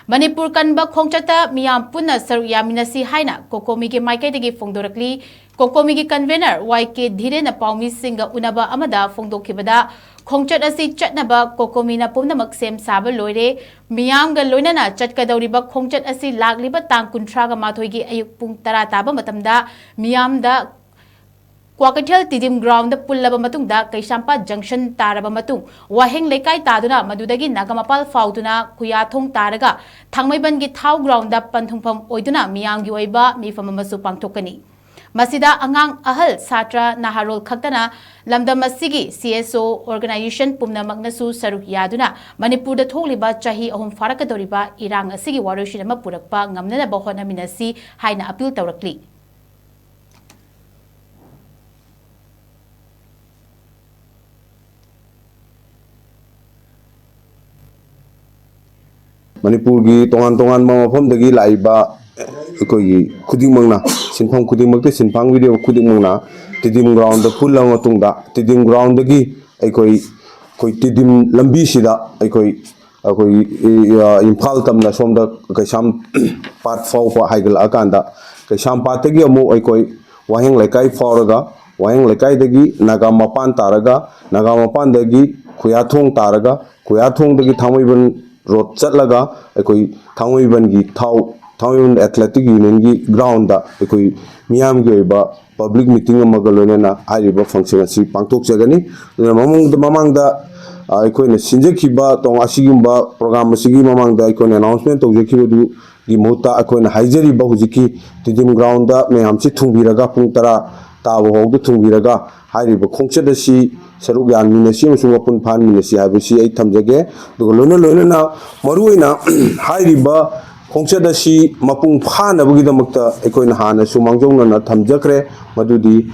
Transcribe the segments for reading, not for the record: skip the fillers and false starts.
Manipur Kanba Khongchatta Miyam Punna Saruk Yaminnashi Haina Cocomi ki Maikeidagi Phongdorakli Cocomi ki convener YK Dhirena Paumi Singa Unaba Amada Phongdokibada Khongchat asi chatnaba Cocomi na pumnamak sem saba loire Miyam ga loinana chatkadawriba Khongchat asi lagliba tang kuntraga mathoigi ayuk pung tara taba matamda Miyam da Kwakathel Tidim Ground Pullaba Matungda Kaisampa Junction Taraba Matung Waheng Lekai Taduna Madudagi Nagamapal Fautuna Kuyathong Taraga Thangmaiban gi Thau Ground Panthungpham Oiduna Miyam gi Oiba Mifam Amasu Pangthokani Masida Angang Ahal Satra Naharol Khaktana Lamdam Masigi CSO Organization Pumnamaknasu Saruk Yaduna Manipur da Tholiba Chahi Ahum Farakadoriba Irang Asigi Waroshinama Purakpa Ngamnana Bahona Haina Appeal Taurakli Manipur ki tongan mafam dagi laiba koi kuding mangna sinphang kuding magte sinphang video kuding mangna tidim ground da pulla matungda tidim ground dagi koi tidim lambi sida koi imphal tamna somda kaisam part fau pa haigal akanda kaisam patagi amu koi waheng lekai fauraga waheng lekai dagi nagamapan taraga nagamapan dagi kuyathong taraga kuyathong dagi thamaiban road chatlaga ekoi thangoi gi thangoi athletic union gi ground da ekoi miyam gi ba public meeting amaga loinana ariba function asi pangtok jagani mamang da ekoi na sinjakhiba tong asigimba program asigi mamang da ekoi announcement tawjakhibu gi muta ekoi na haijari ba hujiki tidim ground da meyam chi thungbiraga pung tara tabo hog thungbiraga hariba khongchatta si Saruk Yaminnashi Mapun Phanminashi habisi ai thamjage dugo loina maruina hairiba Khongchatta si mapung phanabagi damakta ekoina hana sumangjongna na thamjakre madudi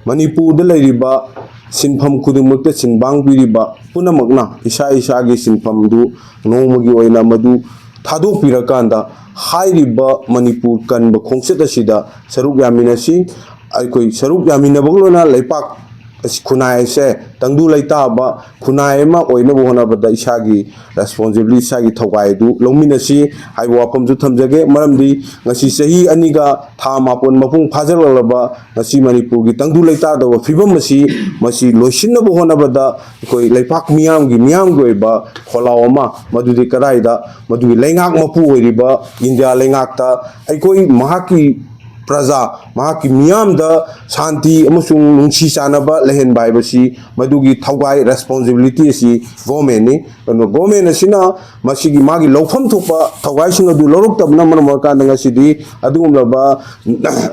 Manipur da leiriba sinpham khudumukta sinbang biriba punamakna isa gi sinpham du nongmagi oina madu thadok pirakanda hairiba Manipur Kanba Khongchatta sida Saruk Yaminnashi aikoi Saruk Yaminnabaglona leipak Kunai se tangdu laita ba kunai ma oina bohona bada isagi responsibility isagi thogai du lominasi haiwa pam ju thamjage maramdi ngasi sahi aniga tha mapon mapung phajalaba ngasi Manipur gi tangdu laita da fibam masi loisinna bohona bada koi leipak miyam goi ba kholawama madudi karaida madudi lengak mapu oiriba India lengak ta aikoi mahaki Praja mahaki miyam da shanti amasung nungsi sanaba lehen bai basi madugi thawai responsibility si government ni government asina masigi magi lawfam thokpa thawai sing adu lorok tabna manamaka nanga sidi adugumlaba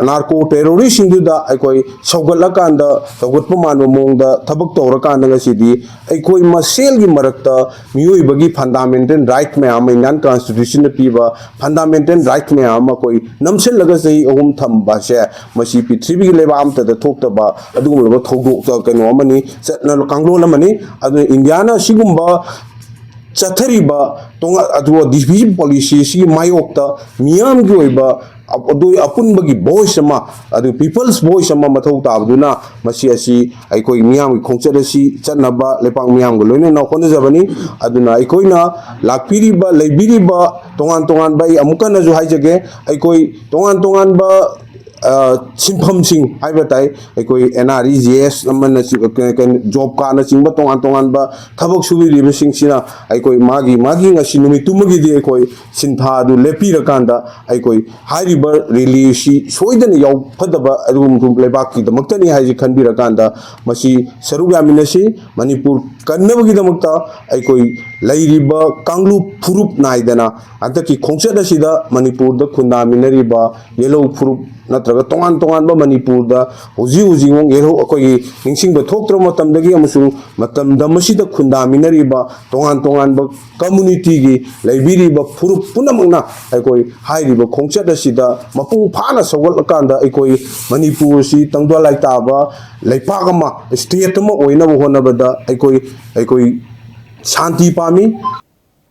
narco terrorist sing da aikoi sawgatlakanda sawgatpa manwa mongda thabak tawrakanda nga sidi aikoi masel gi marakta miyoi bagi fundamental right me am indian constitution piba fundamental right me am koi namsel laga sei ahum thambase masi prithvi gi leba amta da thoktaba adugumlaba thogdok kano amani satna kanglo lamani adu indiana sigumba chathariba tonga adu division policy si mayokta miyam gi oiba adoi apunbagi voice ama adu people's voice ama mathau tabduna masi asi aikoi miyam gi khongchatta si chatnaba lepang miyam go loina na khone jabani aduna aikoina lakpiriba leibiriba tongan bai amukana ju haijage aikoi tongan ba sinpham sing haibatai aikoi NREGS amana job ka na singba tongan ba thabak subiri be sing sina aikoi magi ngasi numitumagi di aikoi sintha du lepira kanda aikoi hariba release soidana yaw phadaba adum lebak ki damaktani haiji khanbira kanda masi Saruk Yaminnashi Manipur kannabagi damakta aikoi lairiba kanglu phurup naidana antaki Khongchatta sida Manipur da khunda minariba yellow phurup natraga tongan ba Manipur da uji ngong yero akoi ningsing ba thoktra matam dagi amusu matam damasi da khunda minariba tongan ba community gi laibiriba phurup punamangna aikoi hairiba Khongchatta sida mapung phana sawal kanda aikoi Manipur si tangdwa laita ba leipak ama state ma oina bo hona bada aikoi shanti pami